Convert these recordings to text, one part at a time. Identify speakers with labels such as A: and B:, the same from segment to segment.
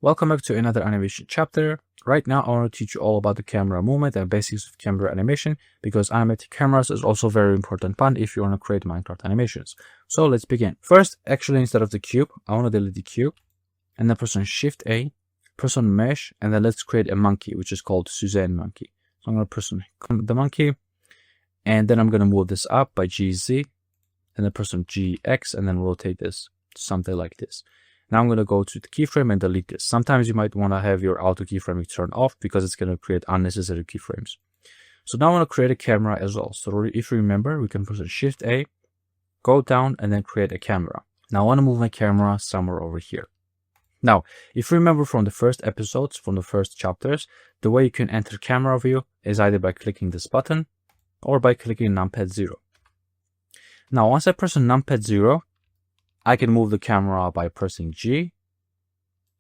A: Welcome back to another animation chapter. Right now I want to teach you all about the camera movement and basics of camera animation, because animating cameras is also a very important part if you want to create Minecraft animations. So let's begin. First, actually instead of the cube, I want to delete the cube and then press on Shift A, press on Mesh, and then let's create a monkey which is called Suzanne monkey. So I'm going to press on the monkey and then I'm going to move this up by GZ and then press on GX and then rotate this to something like this. Now I'm going to go to the keyframe and delete this. Sometimes you might want to have your auto keyframing turned off because it's going to create unnecessary keyframes. So now I want to create a camera as well. So if you remember, we can press Shift A, go down and then create a camera. Now I want to move my camera somewhere over here. Now, if you remember from the first episodes, from the first chapters, the way you can enter camera view is either by clicking this button or by clicking numpad 0. Now, once I press on numpad 0, I can move the camera by pressing G,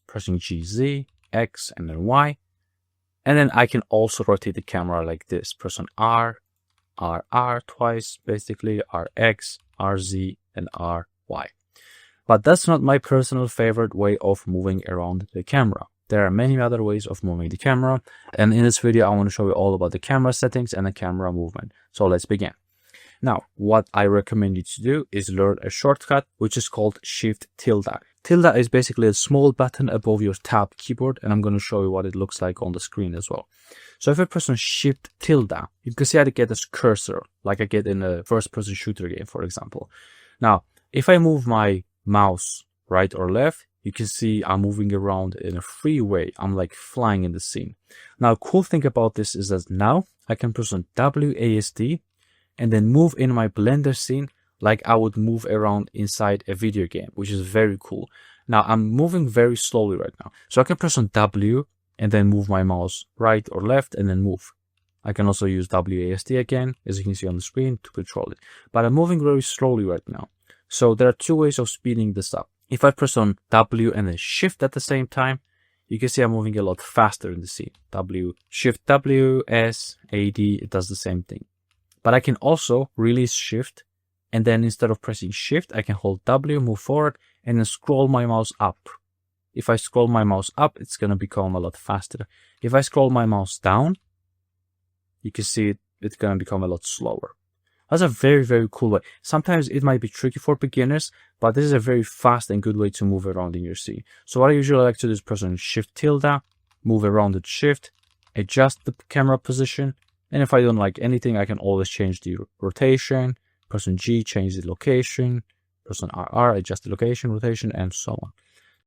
A: pressing GZ, X, and then Y. And then I can also rotate the camera like this. Press on R, RR twice, basically, RX, RZ, and RY. But that's not my personal favorite way of moving around the camera. There are many other ways of moving the camera. And in this video, I want to show you all about the camera settings and the camera movement. So let's begin. Now, what I recommend you to do is learn a shortcut, which is called Shift tilde. Tilde is basically a small button above your tab keyboard, and I'm going to show you what it looks like on the screen as well. So if I press on Shift tilde, you can see I get this cursor, like I get in a first-person shooter game, for example. Now, if I move my mouse right or left, you can see I'm moving around in a free way. I'm like flying in the scene. Now, cool thing about this is that now I can press on WASD, and then move in my Blender scene like I would move around inside a video game, which is very cool. Now I'm moving very slowly right now. So I can press on W and then move my mouse right or left and then move. I can also use WASD again, as you can see on the screen, to control it. But I'm moving very slowly right now. So there are two ways of speeding this up. If I press on W and then Shift at the same time, you can see I'm moving a lot faster in the scene. W, Shift W, S, AD, it does the same thing. But I can also release Shift, and then instead of pressing Shift, I can hold W, move forward, and then scroll my mouse up. If I scroll my mouse up, it's going to become a lot faster. If I scroll my mouse down, you can see it's going to become a lot slower. That's a very, very cool way. Sometimes it might be tricky for beginners, but this is a very fast and good way to move around in your scene. So what I usually like to do is press on Shift tilde, move around with Shift, adjust the camera position, and if I don't like anything, I can always change the rotation. Press on G, change the location. Press on RR, adjust the location, rotation, and so on.